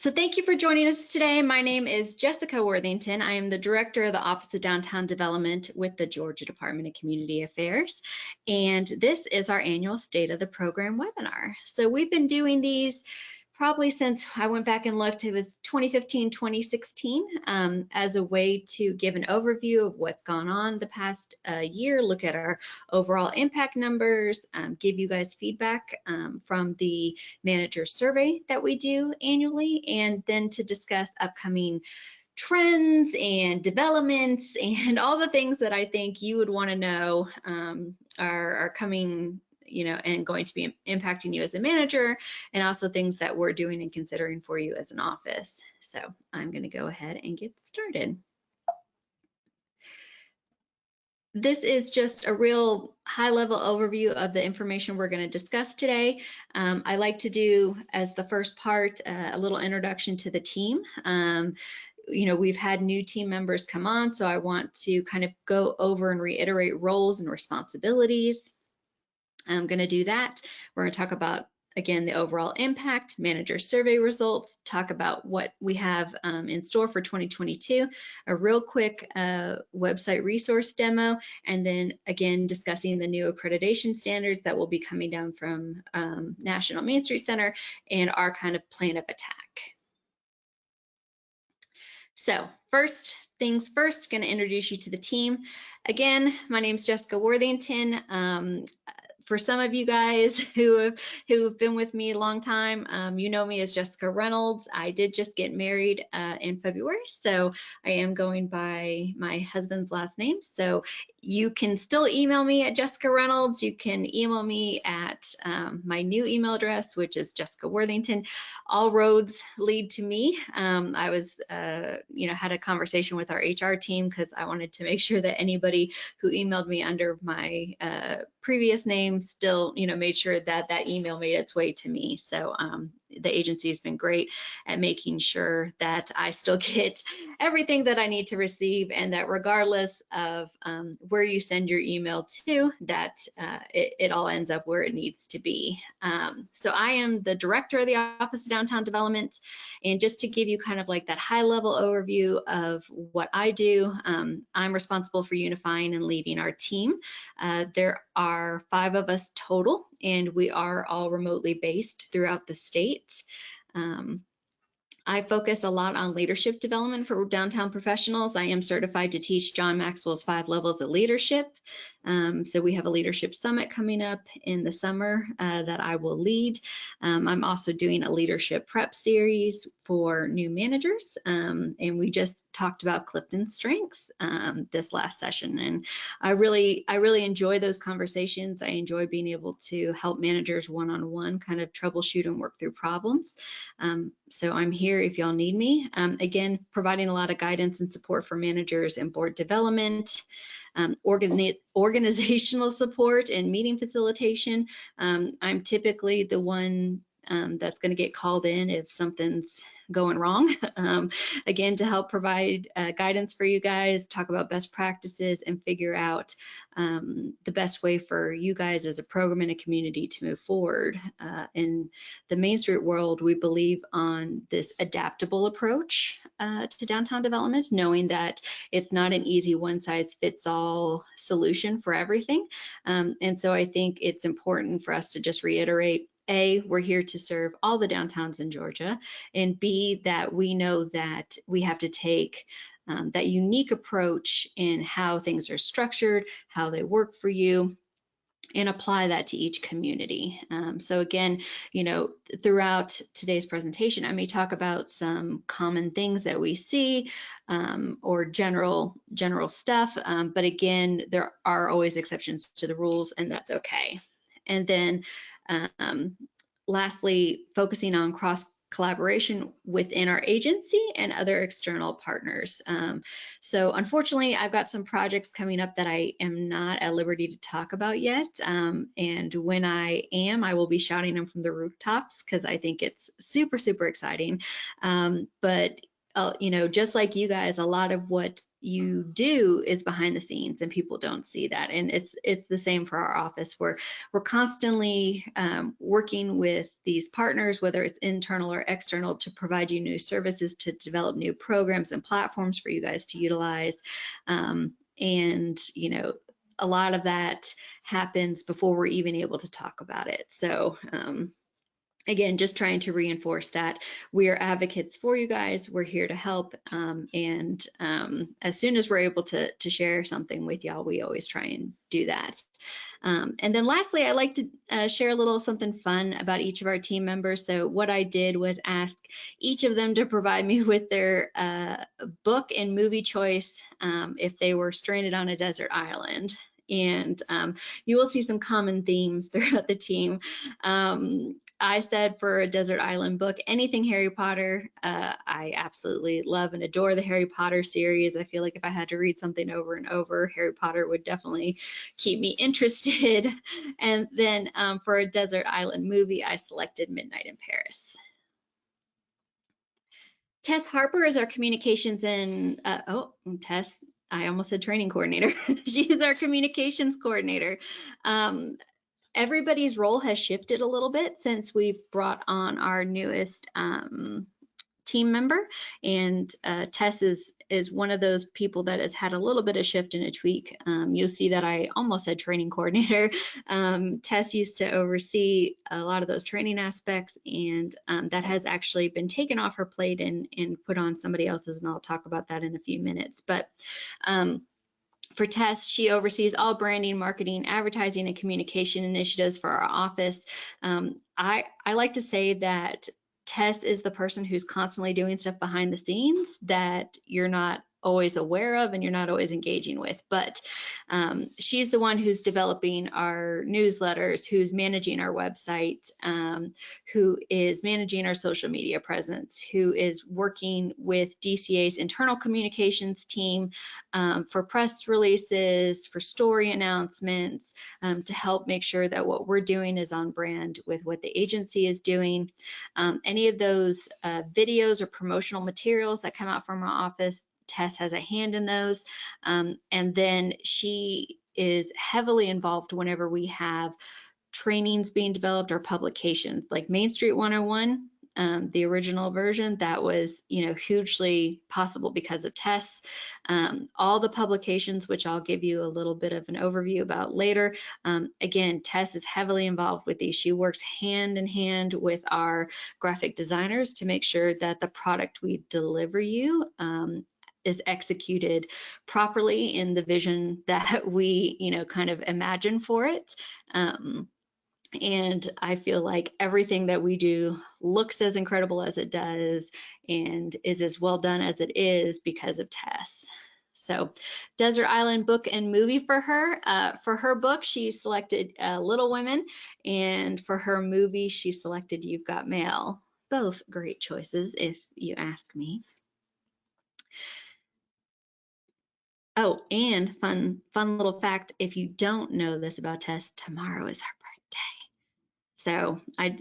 So thank you for joining us today. My name is Jessica Worthington. I am the Director of the Office of Downtown Development with the Georgia Department of Community Affairs. And this is our annual State of the Program webinar. So we've been doing these probably since I went back and looked. It was 2015, 2016, as a way to give an overview of what's gone on the past year, look at our overall impact numbers, give you guys feedback from the manager survey that we do annually, and then to discuss upcoming trends and developments and all the things that I think you would want to know are coming, and going to be impacting you as a manager, and also things that we're doing and considering for you as an office. So I'm going to go ahead and get started. This is just a real high-level overview of the information we're going to discuss today. I like to do, as the first part, a little introduction to the team. We've had new team members come on, so I want to kind of go over and reiterate roles and responsibilities. I'm going to do that. We're going to talk about, again, the overall impact, manager survey results, talk about what we have in store for 2022, a real quick website resource demo, and then again discussing the new accreditation standards that will be coming down from National Main Street Center and our kind of plan of attack. So first things first, going to introduce you to the team. Again, my name is Jessica Worthington. For some of you guys who have been with me a long time, you know me as Jessica Reynolds. I did just get married in February, so I am going by my husband's last name. So you can still email me at Jessica Reynolds. You can email me at my new email address, which is Jessica Worthington. All roads lead to me. I was, had a conversation with our HR team because I wanted to make sure that anybody who emailed me under my previous name still, made sure that that email made its way to me. So the agency has been great at making sure that I still get everything that I need to receive, and that regardless of where you send your email to, that it all ends up where it needs to be. So I am the Director of the Office of Downtown Development, and just to give you kind of like that high-level overview of what I do, I'm responsible for unifying and leading our team. There are 5 of us total, and we are all remotely based throughout the state. I focus a lot on leadership development for downtown professionals. I am certified to teach John Maxwell's 5 levels of leadership. So we have a leadership summit coming up in the summer that I will lead. I'm also doing a leadership prep series for new managers. And we just talked about Clifton strengths this last session. And I really enjoy those conversations. I enjoy being able to help managers one-on-one kind of troubleshoot and work through problems. So I'm here if y'all need me. Again, providing a lot of guidance and support for managers and board development, organizational support and meeting facilitation. I'm typically the one that's going to get called in if something's going wrong. Again, to help provide guidance for you guys, talk about best practices, and figure out the best way for you guys as a program and a community to move forward. In the Main Street world, we believe on this adaptable approach to downtown development, knowing that it's not an easy one-size-fits-all solution for everything. And so I think it's important for us to just reiterate, A, we're here to serve all the downtowns in Georgia, and B, that we know that we have to take that unique approach in how things are structured, how they work for you, and apply that to each community. So again, throughout today's presentation, I may talk about some common things that we see or general stuff, but again, there are always exceptions to the rules, and that's okay. And then lastly, focusing on cross collaboration within our agency and other external partners. So unfortunately, I've got some projects coming up that I am not at liberty to talk about yet. And when I am, I will be shouting them from the rooftops because I think it's super, super exciting. But just like you guys, a lot of what you do is behind the scenes, and people don't see that. And it's the same for our office. We're constantly working with these partners, whether it's internal or external, to provide you new services, to develop new programs and platforms for you guys to utilize. And a lot of that happens before we're even able to talk about it. So again, just trying to reinforce that we are advocates for you guys. We're here to help. And as soon as we're able to share something with y'all, we always try and do that. And then lastly, I like to share a little something fun about each of our team members. So what I did was ask each of them to provide me with their book and movie choice if they were stranded on a desert island. And you will see some common themes throughout the team. I said for a desert island book, anything Harry Potter. I absolutely love and adore the Harry Potter series. I feel like if I had to read something over and over, Harry Potter would definitely keep me interested. And then for a desert island movie, I selected Midnight in Paris. Tess Harper is our communications and, Tess, I almost said training coordinator. She's our communications coordinator. Everybody's role has shifted a little bit since we've brought on our newest team member, and Tess is one of those people that has had a little bit of shift and a tweak. You'll see that I almost said training coordinator. Tess used to oversee a lot of those training aspects, and that has actually been taken off her plate and put on somebody else's, and I'll talk about that in a few minutes. But for Tess, she oversees all branding, marketing, advertising, and communication initiatives for our office. I like to say that Tess is the person who's constantly doing stuff behind the scenes that you're not always aware of and you're not always engaging with, but she's the one who's developing our newsletters, who's managing our website, who is managing our social media presence, who is working with DCA's internal communications team for press releases, for story announcements, to help make sure that what we're doing is on brand with what the agency is doing. Any of those videos or promotional materials that come out from our office, Tess has a hand in those. And then she is heavily involved whenever we have trainings being developed or publications, like Main Street 101, the original version, that was, hugely possible because of Tess. All the publications, which I'll give you a little bit of an overview about later. Again, Tess is heavily involved with these. She works hand in hand with our graphic designers to make sure that the product we deliver you is executed properly in the vision that we, kind of imagine for it. And I feel like everything that we do looks as incredible as it does and is as well done as it is because of Tess. So Desert Island book and movie for her. For her book, she selected Little Women, and for her movie, she selected You've Got Mail. Both great choices, if you ask me. Oh, and fun little fact, if you don't know this about Tess, tomorrow is her birthday. So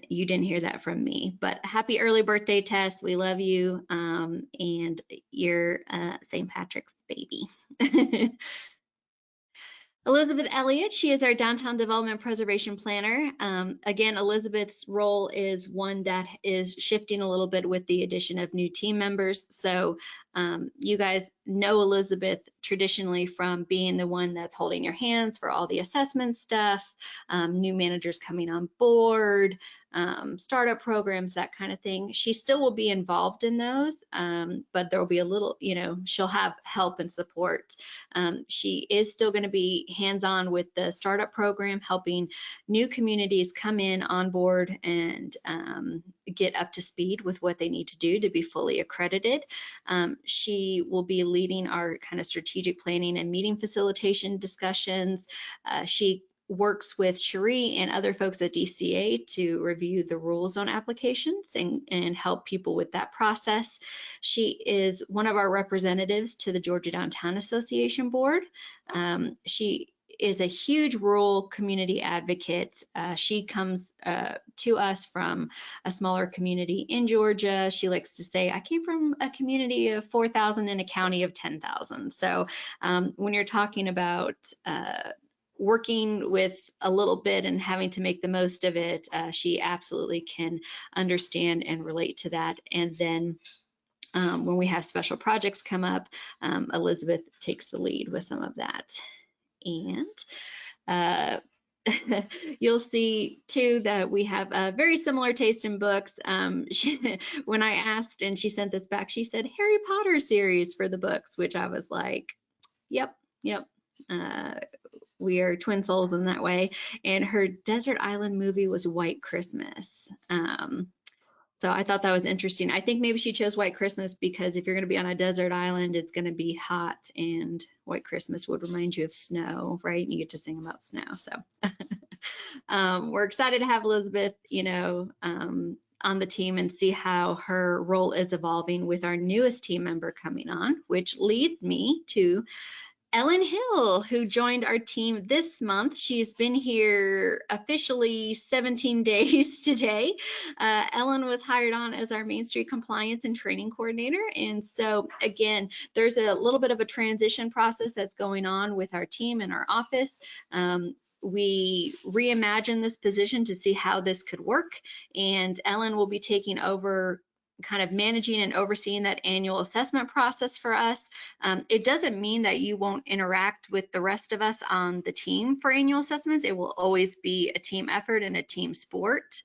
you didn't hear that from me, but happy early birthday, Tess. We love you, and you're St. Patrick's baby. Elizabeth Elliot, she is our Downtown Development Preservation Planner. Again, Elizabeth's role is one that is shifting a little bit with the addition of new team members. So you guys know Elizabeth traditionally from being the one that's holding your hands for all the assessment stuff, new managers coming on board, startup programs, that kind of thing. She still will be involved in those, but there will be a little, she'll have help and support. She is still going to be hands-on with the startup program, helping new communities come in on board and get up to speed with what they need to do to be fully accredited. She will be leading our kind of strategic planning and meeting facilitation discussions. She works with Cherie and other folks at DCA to review the rules on applications and help people with that process. She is one of our representatives to the Georgia Downtown Association Board. She is a huge rural community advocate. She comes to us from a smaller community in Georgia. She likes to say, I came from a community of 4,000 in a county of 10,000. So when you're talking about working with a little bit and having to make the most of it, she absolutely can understand and relate to that. And then when we have special projects come up, Elizabeth takes the lead with some of that. And you'll see too that we have a very similar taste in books. When I asked and she sent this back, she said Harry Potter series for the books, which I was like, yep. We are twin souls in that way. And her desert island movie was White Christmas. So I thought that was interesting. I think maybe she chose White Christmas because if you're going to be on a desert island, it's going to be hot, and White Christmas would remind you of snow, right? And you get to sing about snow. So we're excited to have Elizabeth, on the team and see how her role is evolving with our newest team member coming on, which leads me to Ellen Hill, who joined our team this month. She's been here officially 17 days today. Ellen was hired on as our Main Street Compliance and Training Coordinator. And so again, there's a little bit of a transition process that's going on with our team and our office. We reimagined this position to see how this could work. And Ellen will be taking over kind of managing and overseeing that annual assessment process for us. It doesn't mean that you won't interact with the rest of us on the team for annual assessments. It will always be a team effort and a team sport.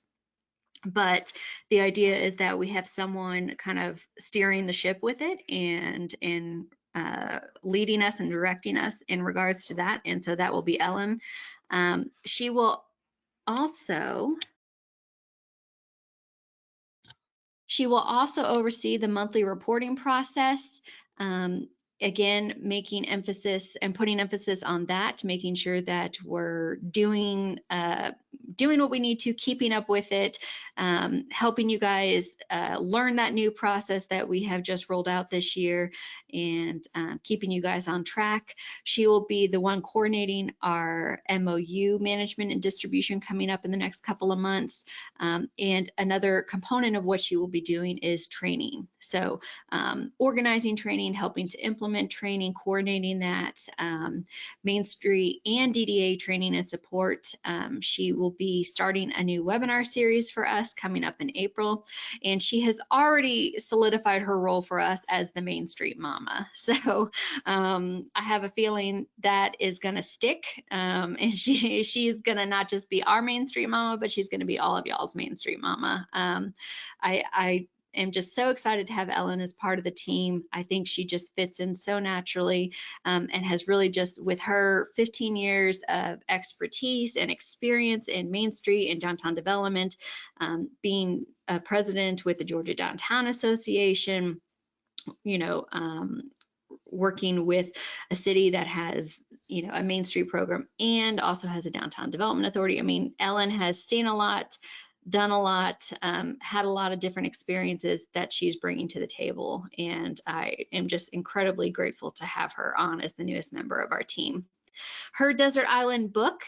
But the idea is that we have someone kind of steering the ship with it and leading us and directing us in regards to that. And so that will be Ellen. She will also oversee the monthly reporting process. Again, making emphasis and putting emphasis on that, making sure that we're doing what we need to, keeping up with it, helping you guys learn that new process that we have just rolled out this year, and keeping you guys on track. She will be the one coordinating our MOU management and distribution coming up in the next couple of months. And another component of what she will be doing is training. So organizing training, helping to implement training, coordinating that, Main Street and DDA training and support. She will be starting a new webinar series for us coming up in April, and she has already solidified her role for us as the Main Street Mama. So I have a feeling that is going to stick, and she's going to not just be our Main Street Mama, but she's going to be all of y'all's Main Street Mama. I am just so excited to have Ellen as part of the team. I think she just fits in so naturally, and has really just, with her 15 years of expertise and experience in Main Street and downtown development, being a president with the Georgia Downtown Association, working with a city that has, a Main Street program and also has a downtown development authority. I mean, Ellen has seen a lot, done a lot, had a lot of different experiences that she's bringing to the table. And I am just incredibly grateful to have her on as the newest member of our team. Her desert island book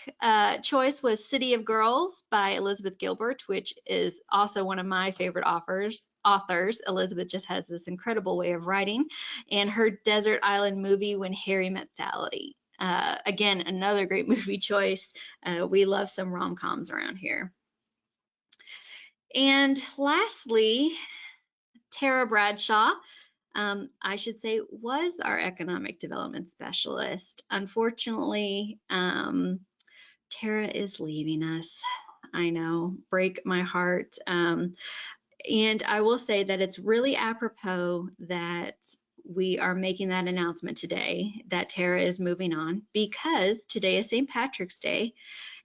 choice was City of Girls by Elizabeth Gilbert, which is also one of my favorite authors. Elizabeth just has this incredible way of writing. And her desert island movie, When Harry Met Sally. Again, another great movie choice. We love some rom-coms around here. And lastly, Tara Bradshaw, I should say, was our economic development specialist. Unfortunately, Tara is leaving us. I know, break my heart. And I will say that it's really apropos that we are making that announcement today that Tara is moving on, because today is St. Patrick's Day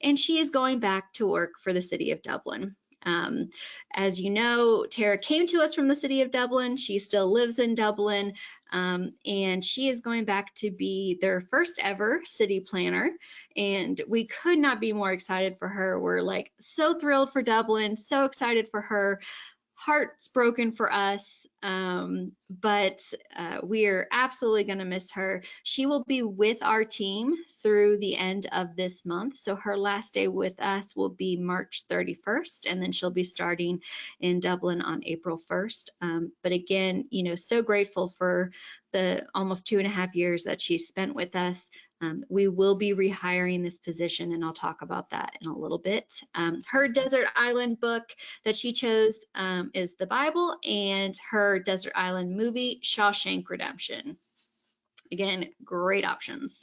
and she is going back to work for the city of Dublin. As you know, Tara came to us from the city of Dublin. She still lives in Dublin, and she is going back to be their first ever city planner. And we could not be more excited for her. We're like so thrilled for Dublin, so excited for her. Heart's broken for us. but we are absolutely going to miss her. She will be with our team through the end of this month. So her last day with us will be March 31st, and then she'll be starting in Dublin on April 1st. But again, you know, so grateful for the almost 2.5 years that she spent with us. We will be rehiring this position, and I'll talk about that in a little bit. Her desert island book that she chose is the Bible, and her desert island movie, Shawshank Redemption. Again, great options.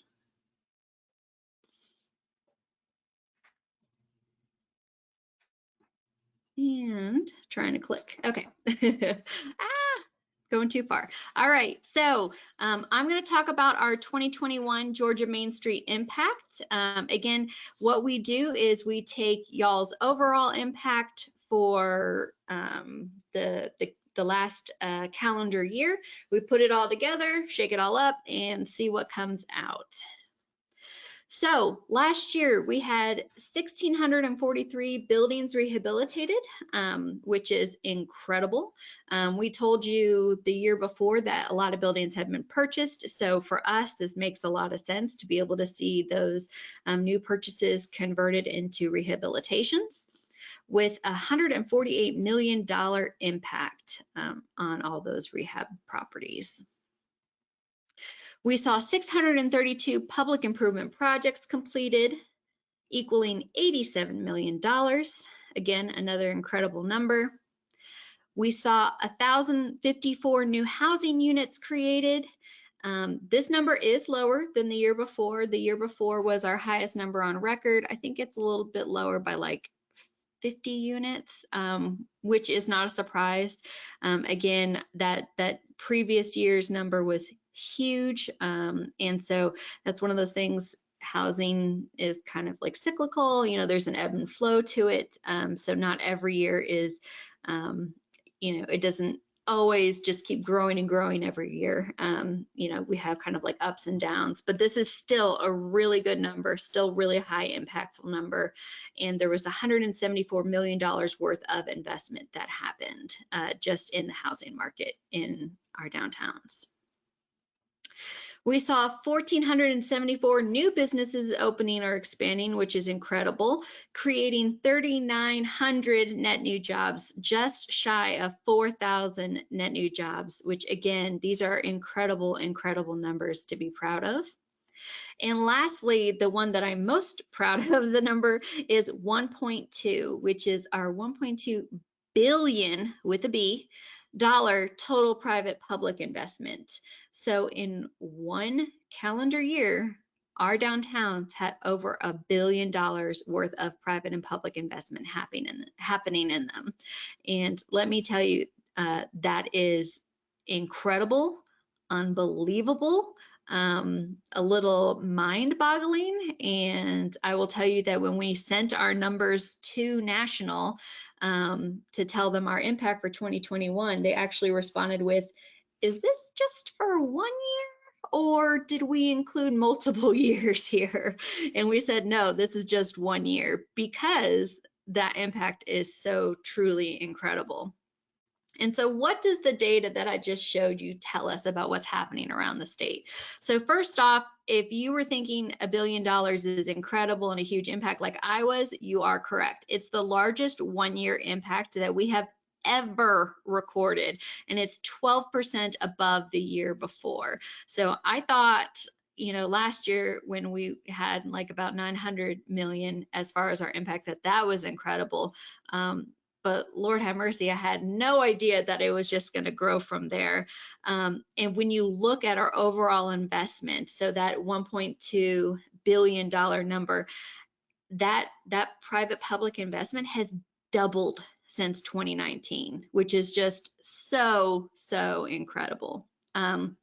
And trying to click. Okay. Going too far. All right, so I'm going to talk about our 2021 Georgia Main Street impact. Again, what we do is we take y'all's overall impact for the last calendar year. We put it all together, shake it all up, and see what comes out. So last year we had 1,643 buildings rehabilitated, which is incredible. We told you the year before that a lot of buildings had been purchased. So for us, this makes a lot of sense to be able to see those new purchases converted into rehabilitations, with $148 million impact on all those rehab properties. We saw 632 public improvement projects completed, equaling $87 million. Again, another incredible number. We saw 1,054 new housing units created. This number is lower than the year before. The year before was our highest number on record. I think it's a little bit lower by like 50 units, which is not a surprise. Again, that previous year's number was huge. And so that's one of those things. Housing is kind of like cyclical, you know, there's an ebb and flow to it. So not every year is, you know, it doesn't always just keep growing and growing every year. You know, we have kind of like ups and downs, but this is still a really good number, still really high impactful number. And there was $174 million worth of investment that happened just in the housing market in our downtowns. We saw 1,474 new businesses opening or expanding, which is incredible, creating 3,900 net new jobs, just shy of 4,000 net new jobs, which again, these are incredible, incredible numbers to be proud of. And lastly, the one that I'm most proud of the number is 1.2, which is our 1.2 billion with a B total private public investment. So in one calendar year, our downtowns had over $1 billion worth of private and public investment happening in them. And let me tell you, that is incredible, unbelievable, a little mind-boggling. And I will tell you that when we sent our numbers to national to tell them our impact for 2021, they actually responded with, is this just for 1 year, or did we include multiple years here? And we said, no, this is just 1 year, because that impact is so truly incredible. And so what does the data that I just showed you tell us about what's happening around the state? So first off, if you were thinking $1 billion is incredible and a huge impact like I was, you are correct. It's the largest one-year impact that we have ever recorded, and it's 12% above the year before. So I thought, you know, last year when we had like about 900 million as far as our impact, that was incredible. But Lord have mercy, I had no idea that it was just going to grow from there. And when you look at our overall investment, so that $1.2 billion number, that private public investment has doubled since 2019, which is just so, so incredible. And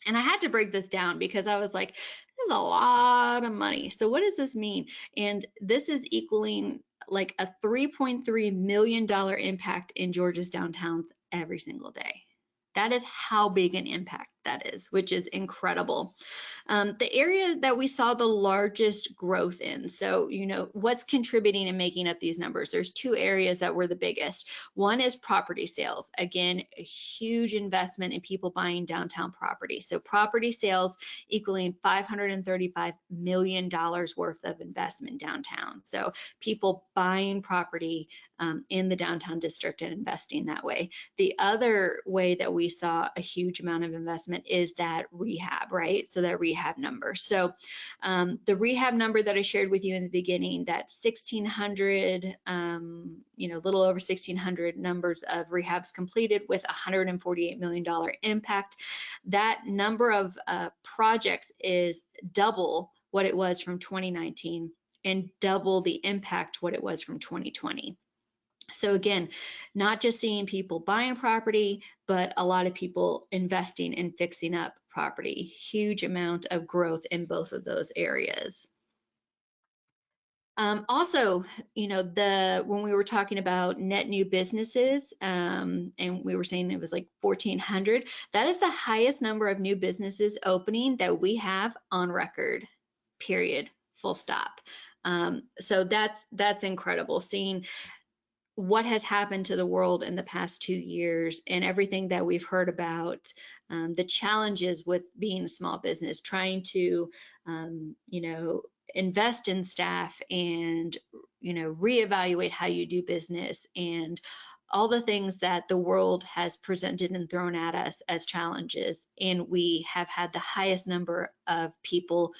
I had to break this down because I was like, this is a lot of money. So what does this mean? And this is equaling like a $3.3 million impact in Georgia's downtowns every single day. That is how big an impact that is, which is incredible. The area that we saw the largest growth in, so what's contributing and making up these numbers, there's two areas that were the biggest. One is property sales. Again, a huge investment in people buying downtown property. So property sales equaling $535 million worth of investment downtown. So people buying property in the downtown district and investing that way. The other way that we saw a huge amount of investment is that rehab, right? So that rehab number. So the rehab number that I shared with you in the beginning, that 1,600, little over 1,600 numbers of rehabs completed with $148 million impact. That number of projects is double what it was from 2019 and double the impact what it was from 2020. So again, not just seeing people buying property, but a lot of people investing and fixing up property. Huge amount of growth in both of those areas. Also, when we were talking about net new businesses, and we were saying it was like 1,400, that is the highest number of new businesses opening that we have on record, period, full stop. So that's incredible, seeing what has happened to the world in the past 2 years and everything that we've heard about, the challenges with being a small business, trying to, invest in staff and, reevaluate how you do business, and all the things that the world has presented and thrown at us as challenges. And we have had the highest number of people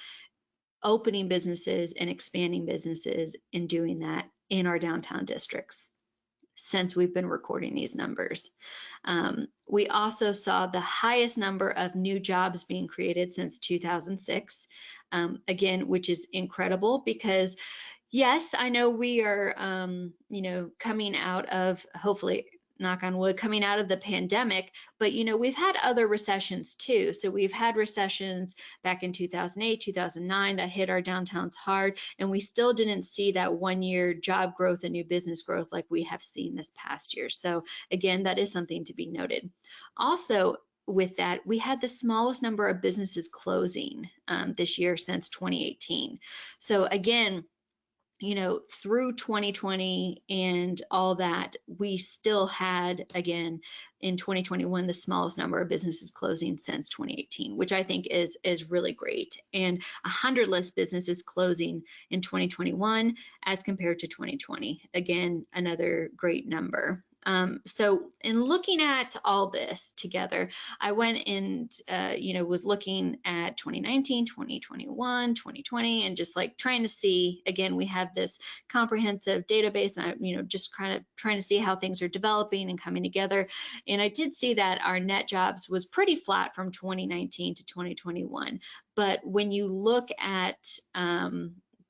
opening businesses and expanding businesses and doing that in our downtown districts since we've been recording these numbers. We also saw the highest number of new jobs being created since 2006, again, which is incredible because, yes, I know we are, coming out of, hopefully, knock on wood, coming out of the pandemic, but we've had other recessions too. So we've had recessions back in 2008, 2009 that hit our downtowns hard, and we still didn't see that 1 year job growth and new business growth like we have seen this past year. So again, that is something to be noted. Also, with that, we had the smallest number of businesses closing this year since 2018. So again, through 2020 and all that, we still had, again, in 2021, the smallest number of businesses closing since 2018, which I think is really great. And 100 less businesses closing in 2021 as compared to 2020. Again, another great number. So in looking at all this together, I went and, was looking at 2019, 2021, 2020, and just like trying to see, again, we have this comprehensive database, and I, just kind of trying to see how things are developing and coming together. And I did see that our net jobs was pretty flat from 2019 to 2021. But when you look at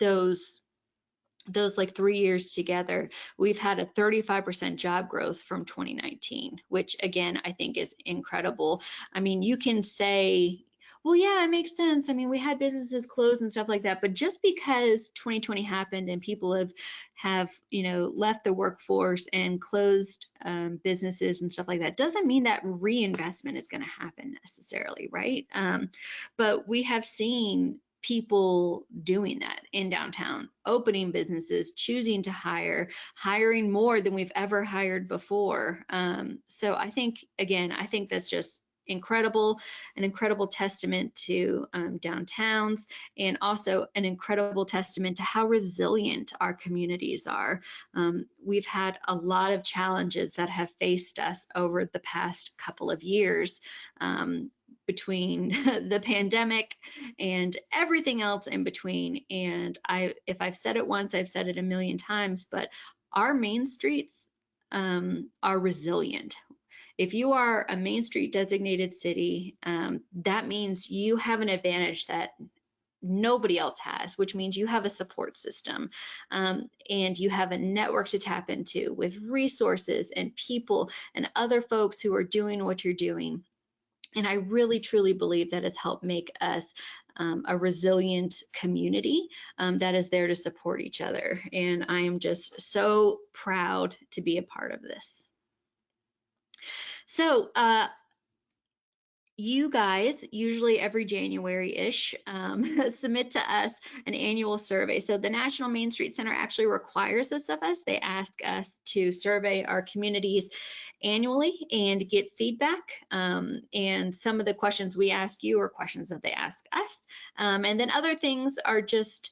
those like 3 years together, we've had a 35% job growth from 2019, which again, I think is incredible. I mean, you can say, well, yeah, it makes sense. I mean, we had businesses close and stuff like that, but just because 2020 happened and people have left the workforce and closed businesses and stuff like that, doesn't mean that reinvestment is going to happen necessarily, right? But we have seen people doing that in downtown, opening businesses, choosing to hiring more than we've ever hired before. So I think, again, I think that's just incredible, an incredible testament to downtowns, and also an incredible testament to how resilient our communities are. We've had a lot of challenges that have faced us over the past couple of years, between the pandemic and everything else in between. And if I've said it once, I've said it a million times, but our main streets are resilient. If you are a Main Street designated city, that means you have an advantage that nobody else has, which means you have a support system, and you have a network to tap into with resources and people and other folks who are doing what you're doing. And I really, truly believe that has helped make us a resilient community that is there to support each other. And I am just so proud to be a part of this. So you guys, usually every January-ish, submit to us an annual survey. So the National Main Street Center actually requires this of us. They ask us to survey our communities annually and get feedback. And some of the questions we ask you are questions that they ask us. And then other things are just,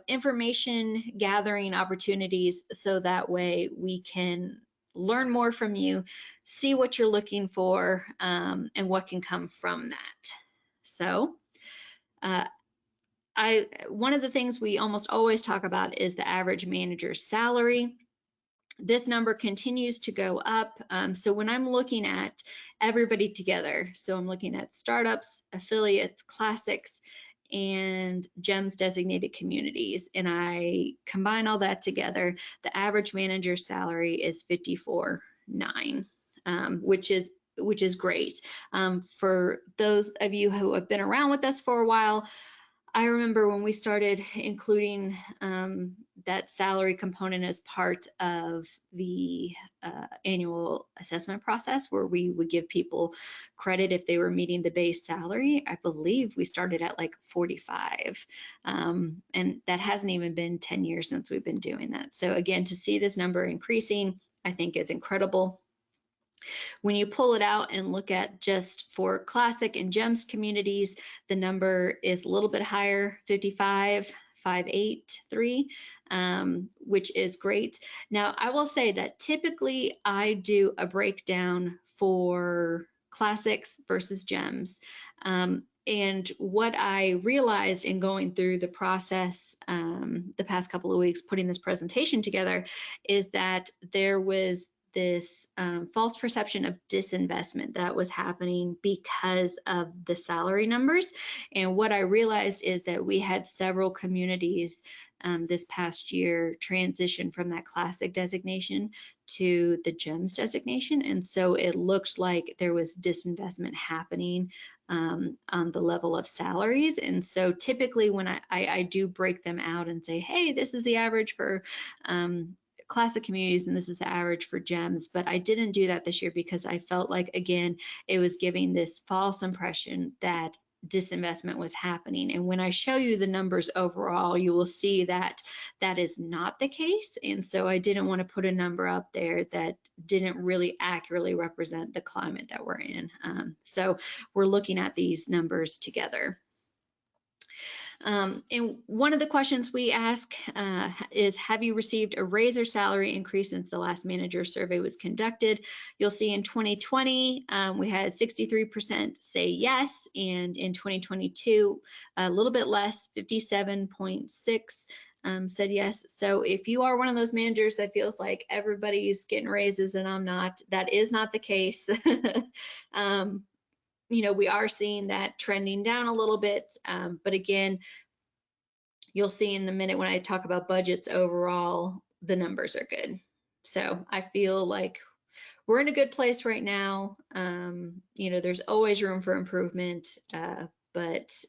information gathering opportunities, so that way we can learn more from you, see what you're looking for, and what can come from that. So one of the things we almost always talk about is the average manager's salary. This number continues to go up. So when I'm looking at everybody together, so I'm looking at startups, affiliates, classics, and GEMS designated communities, and I combine all that together, the average manager's salary is $54,900, which is great. For those of you who have been around with us for a while, I remember when we started including that salary component as part of the annual assessment process, where we would give people credit if they were meeting the base salary. I believe we started at like 45, and that hasn't even been 10 years since we've been doing that. So again, to see this number increasing, I think is incredible. When you pull it out and look at just for classic and GEMS communities, the number is a little bit higher, 55,583, which is great. Now, I will say that typically I do a breakdown for classics versus GEMS. And what I realized in going through the process the past couple of weeks, putting this presentation together, is that there was this false perception of disinvestment that was happening because of the salary numbers. And what I realized is that we had several communities this past year transition from that classic designation to the GEMS designation. And so it looked like there was disinvestment happening on the level of salaries. And so typically when I do break them out and say, hey, this is the average for classic communities and this is the average for GEMS, but I didn't do that this year because I felt like, again, it was giving this false impression that disinvestment was happening. And when I show you the numbers overall, you will see that that is not the case. And so I didn't want to put a number out there that didn't really accurately represent the climate that we're in. So we're looking at these numbers together. And one of the questions we ask is, have you received a raise or salary increase since the last manager survey was conducted? You'll see in 2020, we had 63% say yes, and in 2022, a little bit less, 57.6% said yes. So if you are one of those managers that feels like everybody's getting raises and I'm not, that is not the case. We are seeing that trending down a little bit, but again, you'll see in a minute when I talk about budgets overall, the numbers are good. So I feel like we're in a good place right now. There's always room for improvement, but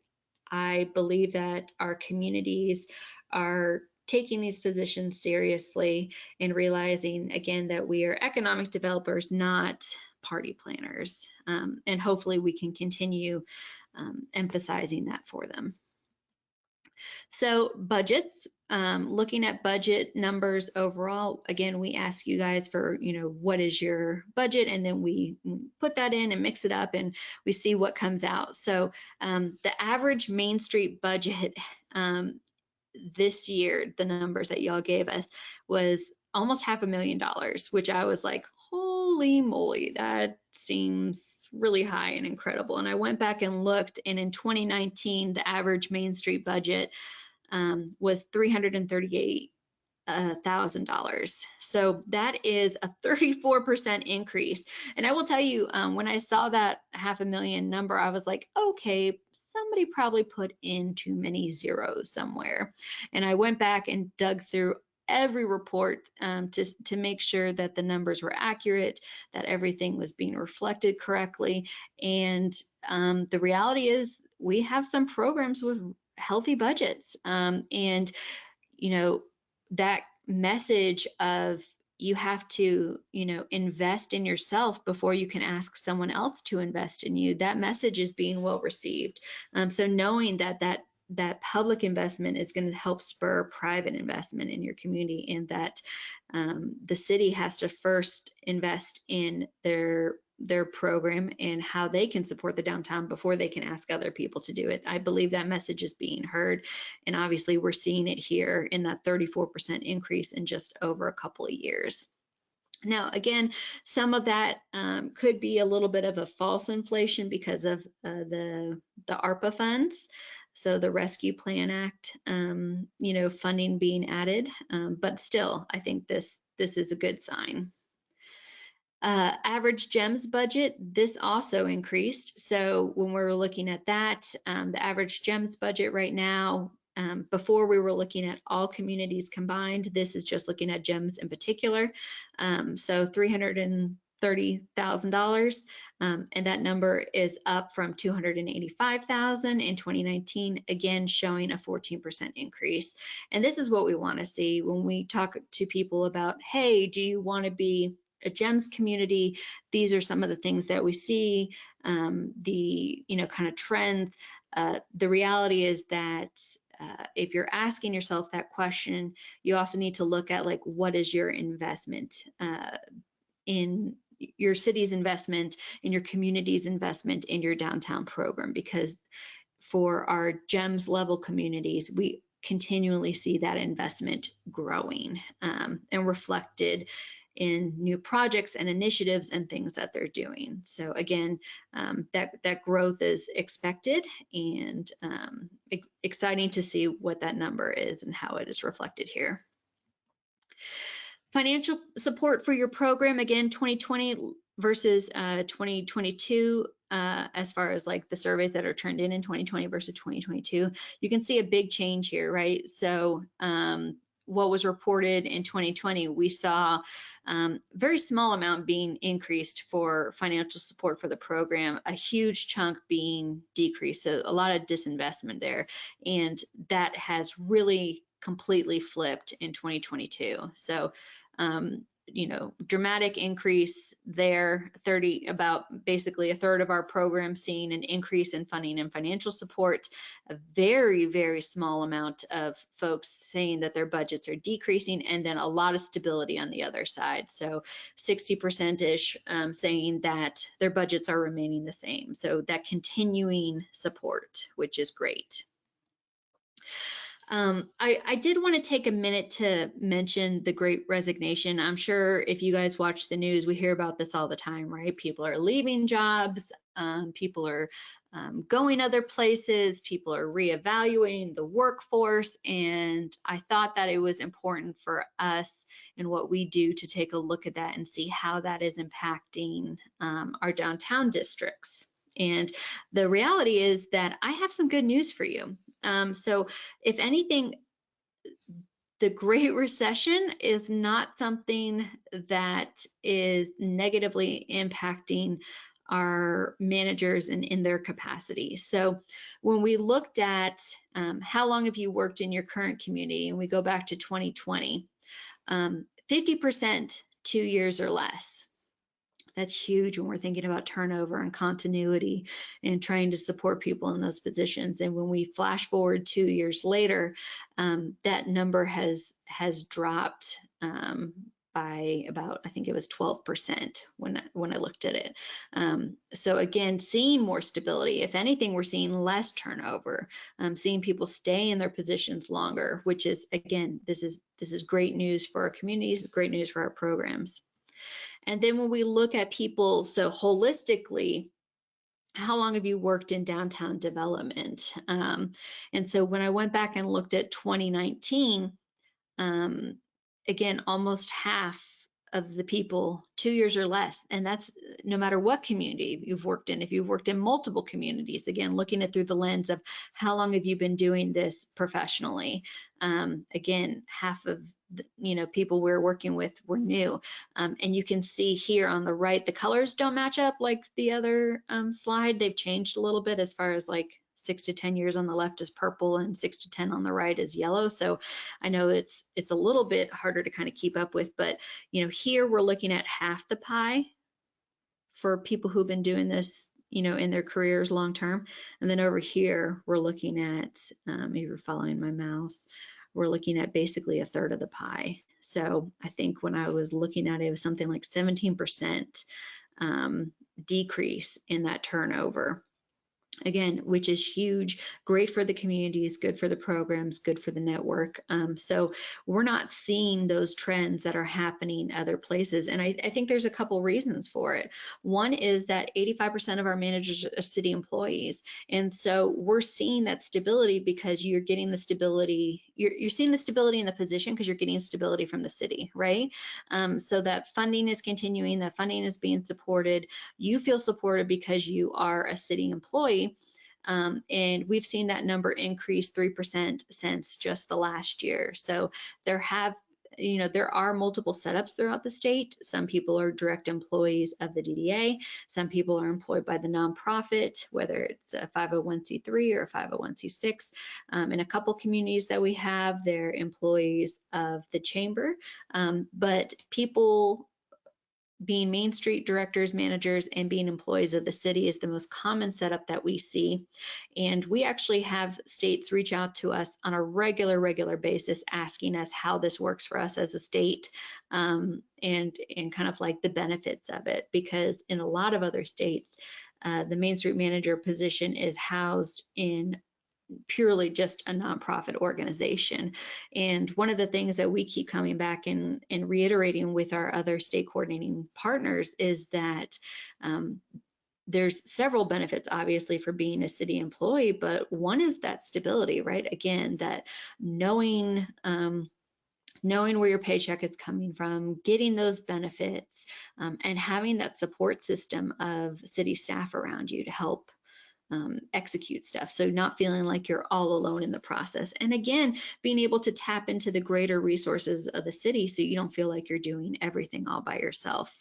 I believe that our communities are taking these positions seriously and realizing, again, that we are economic developers, not party planners. And hopefully we can continue emphasizing that for them. So budgets, looking at budget numbers overall, again, we ask you guys for, what is your budget? And then we put that in and mix it up and we see what comes out. So the average Main Street budget this year, the numbers that y'all gave us, was almost $500,000, which I was like, holy moly, that seems really high and incredible. And I went back and looked, and in 2019, the average Main Street budget was $338,000. So that is a 34% increase. And I will tell you, when I saw that $500,000 number, I was like, okay, somebody probably put in too many zeros somewhere. And I went back and dug through every report to make sure that the numbers were accurate, that everything was being reflected correctly. And the reality is we have some programs with healthy budgets. And that message of you have to, invest in yourself before you can ask someone else to invest in you. That message is being well received. So knowing that public investment is going to help spur private investment in your community, and that the city has to first invest in their program and how they can support the downtown before they can ask other people to do it. I believe that message is being heard, and obviously we're seeing it here in that 34% increase in just over a couple of years. Now, again, some of that could be a little bit of a false inflation because of the ARPA funds. So the Rescue Plan Act, funding being added, but still, I think this is a good sign. Average GEMS budget, this also increased. So when we were looking at that, the average GEMS budget right now, before we were looking at all communities combined, this is just looking at GEMS in particular. So $330,000, and that number is up from $285,000 in 2019, again showing a 14% increase. And this is what we want to see when we talk to people about, hey, do you want to be a GEMS community? These are some of the things that we see, the kind of trends. The reality is that if you're asking yourself that question, you also need to look at like, what is your investment in your city's investment, in your community's investment in your downtown program? Because for our GEMS level communities, we continually see that investment growing and reflected in new projects and initiatives and things that they're doing. So again, that growth is expected, and exciting to see what that number is and how it is reflected here. Financial support for your program, again, 2020 versus 2022, as far as like the surveys that are turned in 2020 versus 2022, you can see a big change here, right? So what was reported in 2020, we saw very small amount being increased for financial support for the program, a huge chunk being decreased, so a lot of disinvestment there, and that has really completely flipped in 2022. So dramatic increase there, about basically a third of our program seeing an increase in funding and financial support, a very, very small amount of folks saying that their budgets are decreasing, and then a lot of stability on the other side. So 60%-ish saying that their budgets are remaining the same. So that continuing support, which is great. I did want to take a minute to mention the Great Resignation. I'm sure if you guys watch the news, we hear about this all the time, right? People are leaving jobs, people are going other places, people are reevaluating the workforce, and I thought that it was important for us and what we do to take a look at that and see how that is impacting our downtown districts. And the reality is that I have some good news for you. So if anything, the Great Recession is not something that is negatively impacting our managers in their capacity. So when we looked at how long have you worked in your current community, and we go back to 2020, 50% 2 years or less. That's huge when we're thinking about turnover and continuity and trying to support people in those positions. And when we flash forward 2 years later, that number has dropped by about, I think it was 12% when I looked at it. So again, seeing more stability. If anything, we're seeing less turnover, seeing people stay in their positions longer, which is, again, this is great news for our communities, great news for our programs. And then when we look at people, so holistically, how long have you worked in downtown development? And so when I went back and looked at 2019, again, almost half of the people 2 years or less, and that's no matter what community you've worked in. If you've worked in multiple communities, again, looking at through the lens of how long have you been doing this professionally, again, half of the people we're working with were new, and you can see here on the right, the colors don't match up like the other slide. They've changed a little bit as far as like 6 to 10 years on the left is purple and 6 to 10 on the right is yellow. So I know it's a little bit harder to kind of keep up with, but here we're looking at half the pie for people who've been doing this, in their careers long term. And then over here, we're looking at, if you're following my mouse, we're looking at basically a third of the pie. So I think when I was looking at it, it was something like 17% decrease in that turnover. Again, which is huge, great for the communities, good for the programs, good for the network. So we're not seeing those trends that are happening other places. And I think there's a couple reasons for it. One is that 85% of our managers are city employees. And so we're seeing that stability because you're getting the stability, you're seeing the stability in the position because you're getting stability from the city, right? So that funding is continuing, that funding is being supported. You feel supported because you are a city employee. And we've seen that number increase 3% since just the last year. So there are multiple setups throughout the state. Some people are direct employees of the DDA. Some people are employed by the nonprofit, whether it's a 501c3 or a 501c6. In a couple communities that we have, they're employees of the chamber. But people being Main Street directors, managers, and being employees of the city is the most common setup that we see. And we actually have states reach out to us on a regular basis asking us how this works for us as a state, and kind of like the benefits of it, because in a lot of other states, the Main Street manager position is housed in purely just a nonprofit organization. And one of the things that we keep coming back and reiterating with our other state coordinating partners is that there's several benefits, obviously, for being a city employee, but one is that stability, right? Again, that knowing where your paycheck is coming from, getting those benefits, and having that support system of city staff around you to help execute stuff. So not feeling like you're all alone in the process. And again, being able to tap into the greater resources of the city so you don't feel like you're doing everything all by yourself.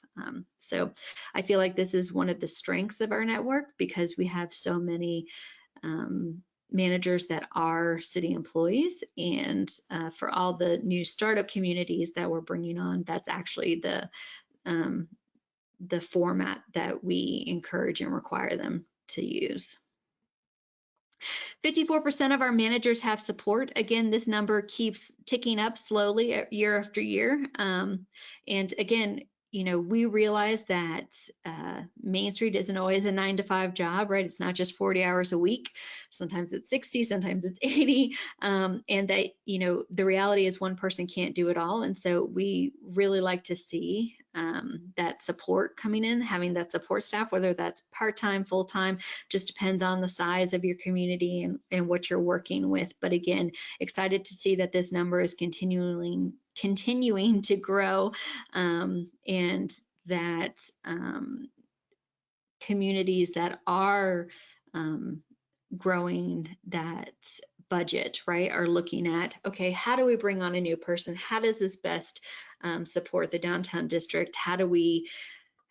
So I feel like this is one of the strengths of our network because we have so many managers that are city employees. And for all the new startup communities that we're bringing on, that's actually the format that we encourage and require them to use. 54% of our managers have support. Again, this number keeps ticking up slowly year after year. And again, we realize that Main Street isn't always a 9-to-5 job, right? It's not just 40 hours a week. Sometimes it's 60, sometimes it's 80. And that, the reality is one person can't do it all. And so we really like to see that support coming in, having that support staff, whether that's part-time, full-time, just depends on the size of your community and what you're working with. But again, excited to see that this number is continuing to grow, and that communities that are growing that budget, right, are looking at, okay, how do we bring on a new person? How does this best support the downtown district? How do we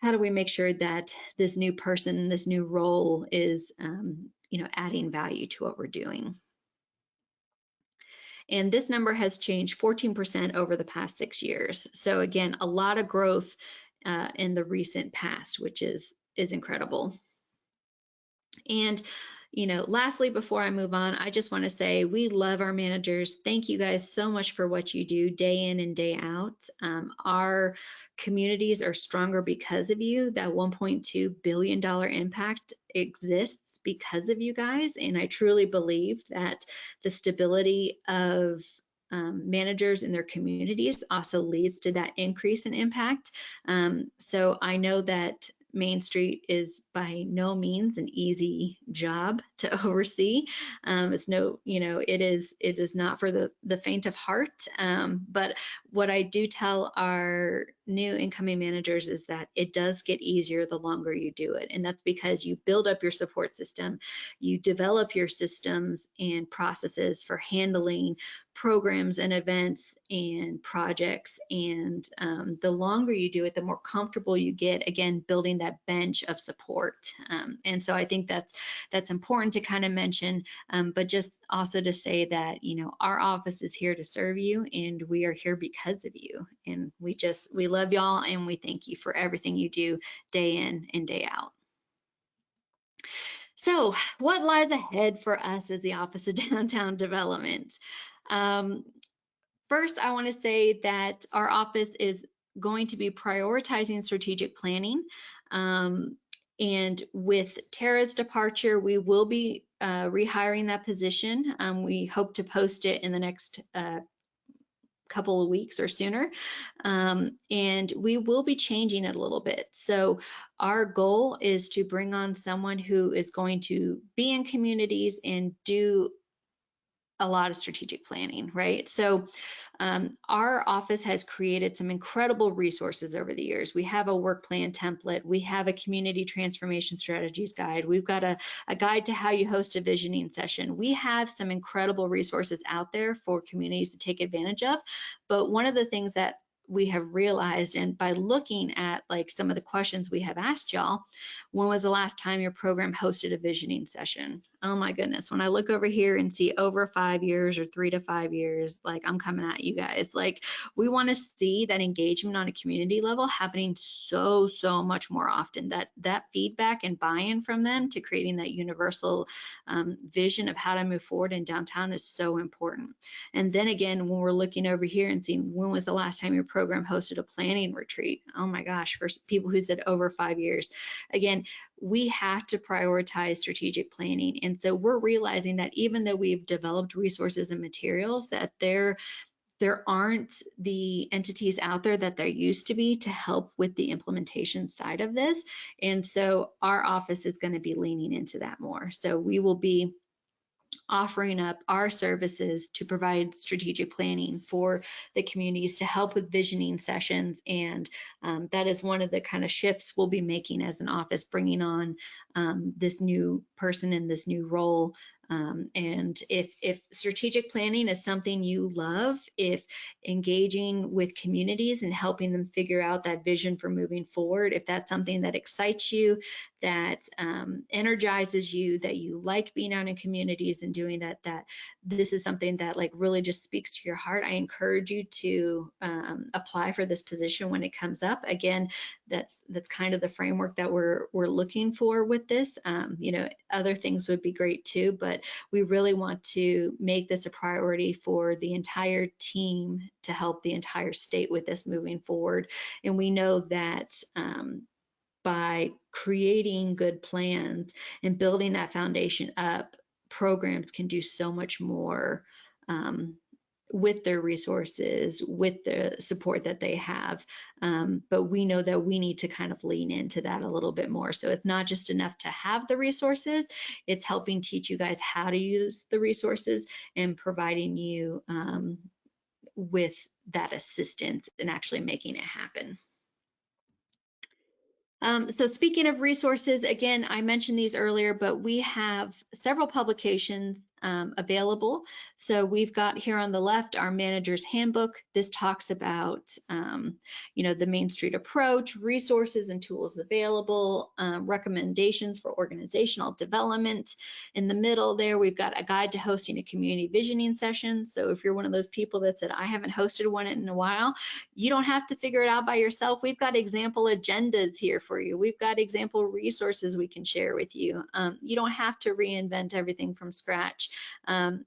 make sure that this new person, this new role is adding value to what we're doing? And this number has changed 14% over the past 6 years. So again, a lot of growth in the recent past, which is incredible. And lastly, before I move on, I just want to say we love our managers. Thank you guys so much for what you do day in and day out. Our communities are stronger because of you. That $1.2 billion impact exists because of you guys. And I truly believe that the stability of managers in their communities also leads to that increase in impact. So I know that Main Street is by no means an easy job to oversee. It is not for the faint of heart. But what I do tell our new incoming managers is that it does get easier the longer you do it. And that's because you build up your support system, you develop your systems and processes for handling programs and events and projects. And the longer you do it, the more comfortable you get, again, building that bench of support. And so I think that's important to kind of mention, but just also to say that, you know, our office is here to serve you, and we are here because of you. And we love y'all, and we thank you for everything you do day in and day out. So what lies ahead for us as the Office of Downtown Development? First, I want to say that our office is going to be prioritizing strategic planning. And with Tara's departure, we will be rehiring that position. We hope to post it in the next couple of weeks or sooner, and we will be changing it a little bit. So our goal is to bring on someone who is going to be in communities and do a lot of strategic planning, right? So our office has created some incredible resources over the years. We have a work plan template. We have a community transformation strategies guide. We've got a guide to how you host a visioning session. We have some incredible resources out there for communities to take advantage of. But one of the things that we have realized, and by looking at like some of the questions we have asked y'all, when was the last time your program hosted a visioning session? Oh my goodness, when I look over here and see over 5 years or 3 to 5 years, like I'm coming at you guys. Like we want to see that engagement on a community level happening so much more often. That feedback and buy-in from them to creating that universal vision of how to move forward in downtown is so important. And then again, when we're looking over here and seeing when was the last time your program hosted a planning retreat? Oh my gosh, for people who said over 5 years. Again, we have to prioritize strategic planning. And so we're realizing that even though we've developed resources and materials, that there aren't the entities out there that there used to be to help with the implementation side of this. And so our office is going to be leaning into that more. So we will be offering up our services to provide strategic planning for the communities to help with visioning sessions. And that is one of the kind of shifts we'll be making as an office, bringing on this new person in this new role. And if strategic planning is something you love, if engaging with communities and helping them figure out that vision for moving forward, if that's something that excites you, that energizes you, that you like being out in communities and doing that this is something that like really just speaks to your heart, I encourage you to apply for this position when it comes up. Again, that's kind of the framework that we're looking for with this. You know, other things would be great too, but we really want to make this a priority for the entire team to help the entire state with this moving forward. And we know that by creating good plans and building that foundation up, programs can do so much more with their resources, with the support that they have. But we know that we need to kind of lean into that a little bit more. So it's not just enough to have the resources, it's helping teach you guys how to use the resources and providing you with that assistance and actually making it happen. So speaking of resources, again, I mentioned these earlier, but we have several publications available. So we've got here on the left our manager's handbook. This talks about, you know, the Main Street approach, resources and tools available, recommendations for organizational development. In the middle there, we've got a guide to hosting a community visioning session. So if you're one of those people that said, I haven't hosted one in a while, you don't have to figure it out by yourself. We've got example agendas here for you. We've got example resources we can share with you. You don't have to reinvent everything from scratch.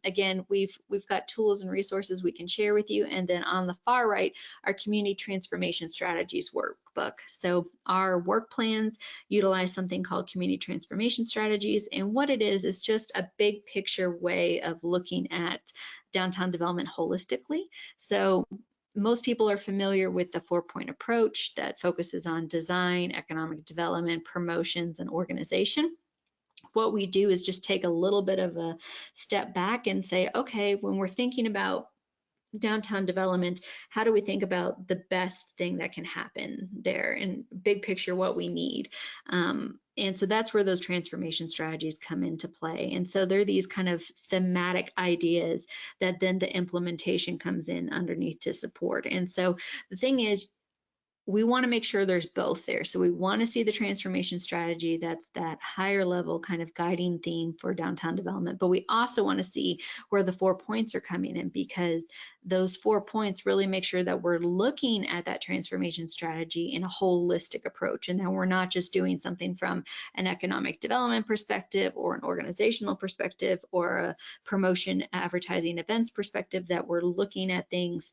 Again, we've got tools and resources we can share with you. And then on the far right, our community transformation strategies workbook. So our work plans utilize something called community transformation strategies. And what it is just a big picture way of looking at downtown development holistically. So most people are familiar with the 4-point approach that focuses on design, economic development, promotions, and organization. What we do is just take a little bit of a step back and say, okay, when we're thinking about downtown development, how do we think about the best thing that can happen there, and big picture what we need? And so that's where those transformation strategies come into play. And so they're these kind of thematic ideas that then the implementation comes in underneath to support. And so the thing is, we want to make sure there's both there. So we want to see the transformation strategy, that's that higher level kind of guiding theme for downtown development, but we also want to see where the 4 points are coming in, because those 4 points really make sure that we're looking at that transformation strategy in a holistic approach, and that we're not just doing something from an economic development perspective or an organizational perspective or a promotion, advertising, events perspective, that we're looking at things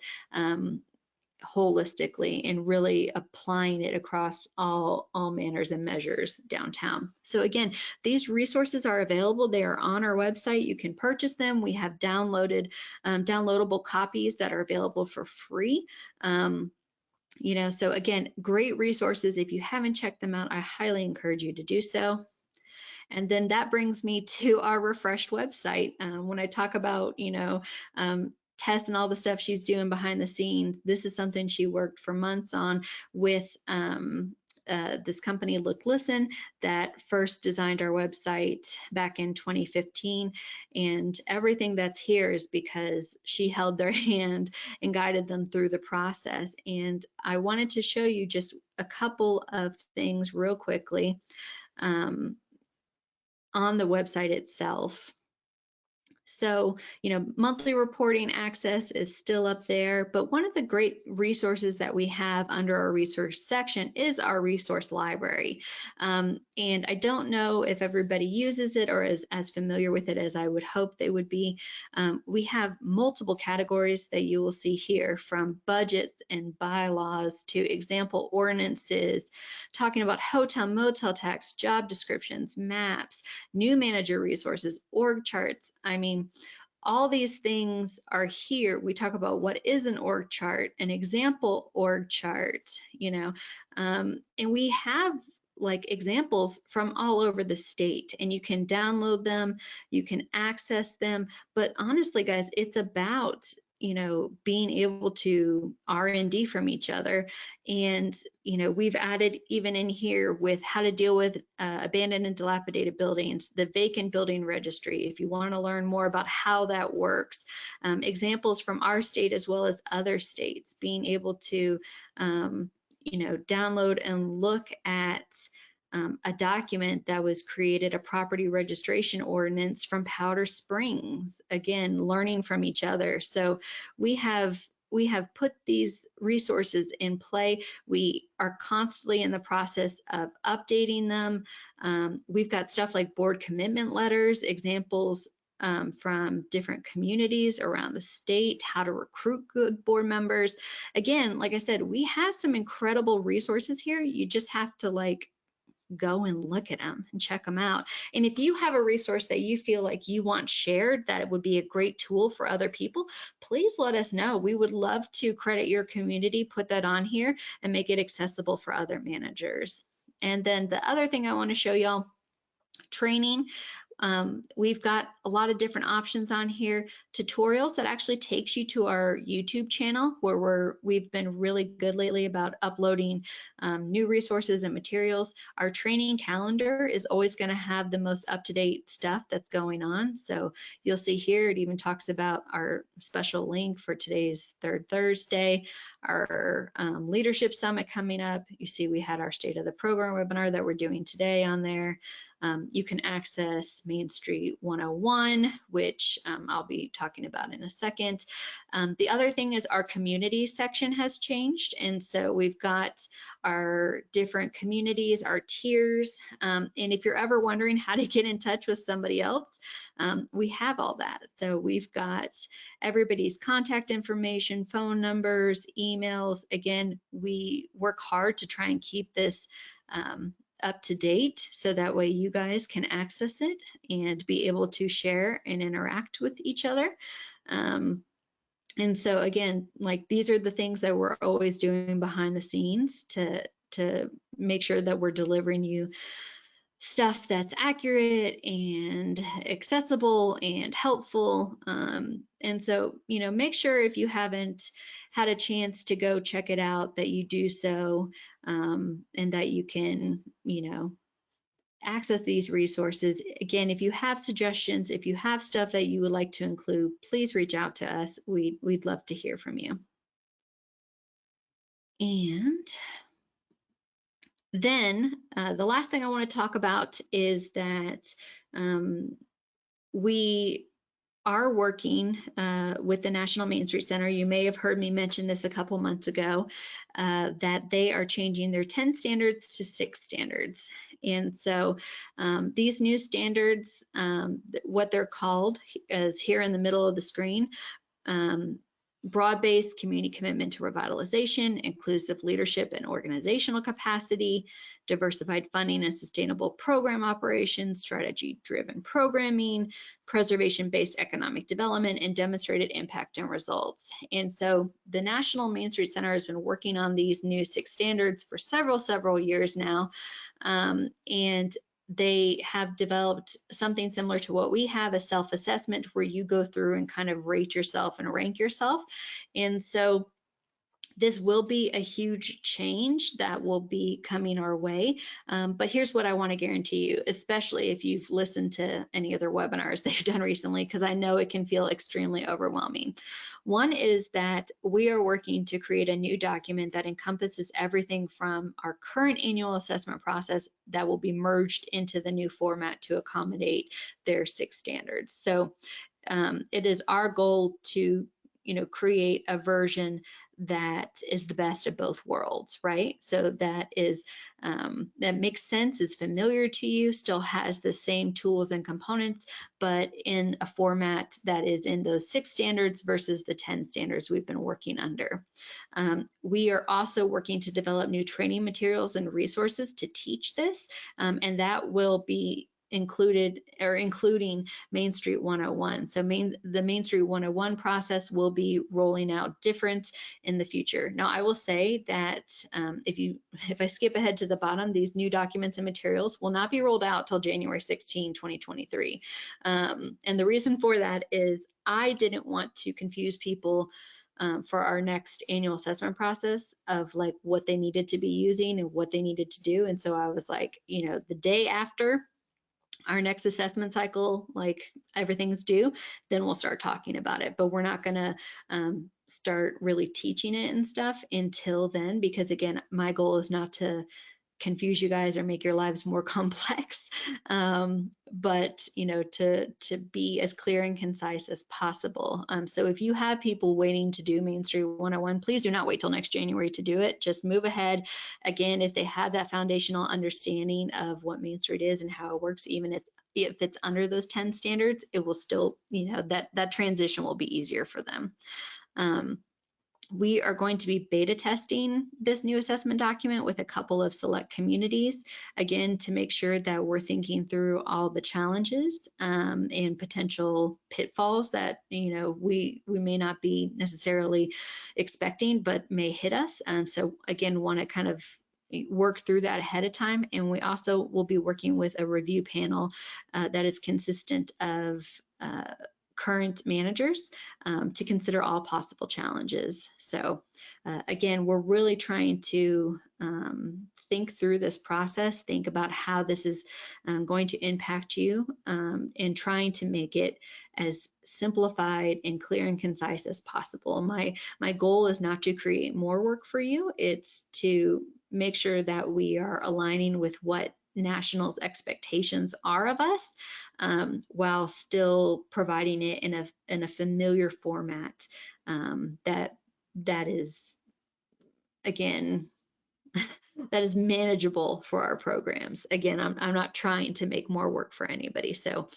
holistically and really applying it across all manners and measures downtown. So again, these resources are available. They are on our website. You can purchase them. We have downloadable copies that are available for free. So again, great resources. If you haven't checked them out, I highly encourage you to do so. And then that brings me to our refreshed website. When I talk about, Tess and all the stuff she's doing behind the scenes, this is something she worked for months on with this company, Look Listen, that first designed our website back in 2015. And everything that's here is because she held their hand and guided them through the process. And I wanted to show you just a couple of things real quickly on the website itself. So, monthly reporting access is still up there, but one of the great resources that we have under our resource section is our resource library. And I don't know if everybody uses it or is as familiar with it as I would hope they would be. We have multiple categories that you will see here, from budgets and bylaws to example ordinances, talking about hotel, motel tax, job descriptions, maps, new manager resources, org charts. I mean, all these things are here. We talk about what is an org chart, an example org chart, and we have like examples from all over the state, and you can download them, you can access them. But honestly, guys, it's about being able to R&D from each other. And, we've added even in here with how to deal with abandoned and dilapidated buildings, the vacant building registry, if you want to learn more about how that works, examples from our state as well as other states, being able to, download and look at a document that was created, a property registration ordinance from Powder Springs, again, learning from each other. So we have put these resources in play. We are constantly in the process of updating them. We've got stuff like board commitment letters, examples from different communities around the state, how to recruit good board members. Again, like I said, we have some incredible resources here. You just have to go and look at them and check them out. And if you have a resource that you feel like you want shared, that it would be a great tool for other people, please let us know. We would love to credit your community, put that on here, and make it accessible for other managers. And then the other thing I want to show y'all, training. We've got a lot of different options on here. Tutorials that actually takes you to our YouTube channel, where we've been really good lately about uploading new resources and materials. Our training calendar is always going to have the most up-to-date stuff that's going on. So you'll see here, it even talks about our special link for today's third Thursday, our leadership summit coming up. You see we had our state of the program webinar that we're doing today on there. You can access Main Street 101, which I'll be talking about in a second. The other thing is our community section has changed. And so we've got our different communities, our tiers. And if you're ever wondering how to get in touch with somebody else, we have all that. So we've got everybody's contact information, phone numbers, emails. Again, we work hard to try and keep this up to date, so that way you guys can access it and be able to share and interact with each other. And so again, these are the things that we're always doing behind the scenes to make sure that we're delivering you stuff that's accurate and accessible and helpful. And so, make sure if you haven't had a chance to go check it out, that you do so, and that you can, access these resources. Again, if you have suggestions, if you have stuff that you would like to include, please reach out to us. We'd love to hear from you. And then the last thing I want to talk about is that we are working with the National Main Street Center. You may have heard me mention this a couple months ago, that they are changing their 10 standards to 6 standards. And so these new standards, what they're called is here in the middle of the screen. Broad-based community commitment to revitalization, inclusive leadership and organizational capacity, diversified funding and sustainable program operations, strategy-driven programming, preservation-based economic development, and demonstrated impact and results. And so the National Main Street Center has been working on these new 6 standards for several years now, and they have developed something similar to what we have, a self-assessment where you go through and kind of rate yourself and rank yourself. And so this will be a huge change that will be coming our way. But here's what I want to guarantee you, especially if you've listened to any other webinars they've done recently, because I know it can feel extremely overwhelming. One is that we are working to create a new document that encompasses everything from our current annual assessment process that will be merged into the new format to accommodate their 6 standards. So it is our goal to create a version that is the best of both worlds, right? So that is that makes sense, is familiar to you, still has the same tools and components, but in a format that is in those 6 standards versus the 10 standards we've been working under. We are also working to develop new training materials and resources to teach this, and that will be including Main Street 101. So the Main Street 101 process will be rolling out different in the future. Now, I will say that if I skip ahead to the bottom, these new documents and materials will not be rolled out till January 16, 2023. And the reason for that is I didn't want to confuse people for our next annual assessment process of like what they needed to be using and what they needed to do. And so I was like, the day after our next assessment cycle, like everything's due, then we'll start talking about it. But we're not going to start really teaching it and stuff until then, because again, my goal is not to confuse you guys or make your lives more complex, but to be as clear and concise as possible. So if you have people waiting to do Main Street 101, please do not wait till next January to do it. Just move ahead. Again, if they have that foundational understanding of what Main Street is and how it works, even if it's under those 10 standards, it will still, that transition will be easier for them. We are going to be beta testing this new assessment document with a couple of select communities, again, to make sure that we're thinking through all the challenges and potential pitfalls that we may not be necessarily expecting, but may hit us. So again, want to kind of work through that ahead of time. And we also will be working with a review panel that is consistent of current managers to consider all possible challenges. So again, we're really trying to think through this process, think about how this is going to impact you, and trying to make it as simplified and clear and concise as possible. My goal is not to create more work for you, it's to make sure that we are aligning with what National's expectations are of us, while still providing it in a familiar format that is, again, that is manageable for our programs. Again, I'm not trying to make more work for anybody, so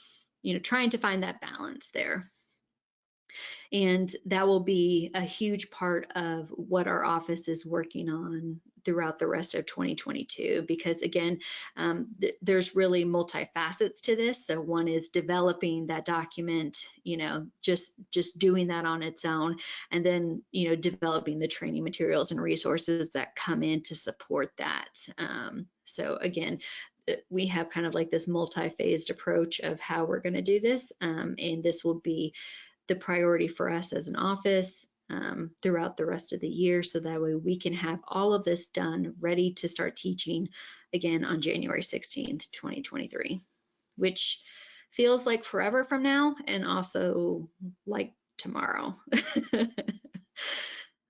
trying to find that balance there. And that will be a huge part of what our office is working on throughout the rest of 2022, because again, there's really multifacets to this. So one is developing that document, just doing that on its own, and then, developing the training materials and resources that come in to support that. So again, we have kind of like this multi-phased approach of how we're going to do this, and this will be the priority for us as an office throughout the rest of the year, so that way we can have all of this done, ready to start teaching again on January 16th, 2023, which feels like forever from now and also like tomorrow.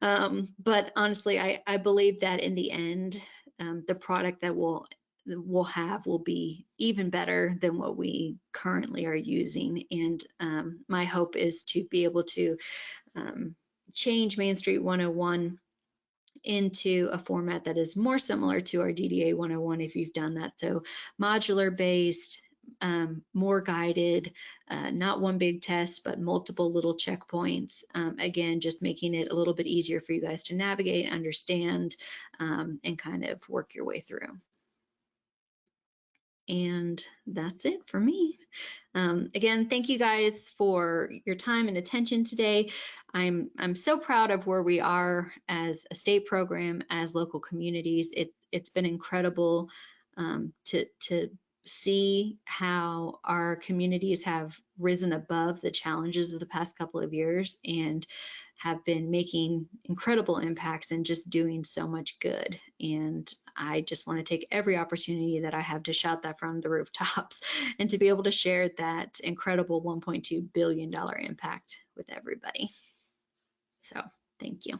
But honestly, I believe that in the end, the product that we'll have will be even better than what we currently are using. And my hope is to be able to change Main Street 101 into a format that is more similar to our DDA 101 if you've done that. So modular based, more guided, not one big test, but multiple little checkpoints. Again, just making it a little bit easier for you guys to navigate, understand, and kind of work your way through. And that's it for me. Again, thank you guys for your time and attention today. I'm so proud of where we are as a state program, as local communities. It's been incredible to see how our communities have risen above the challenges of the past couple of years and have been making incredible impacts and just doing so much good. And I just want to take every opportunity that I have to shout that from the rooftops and to be able to share that incredible $1.2 billion impact with everybody. So thank you.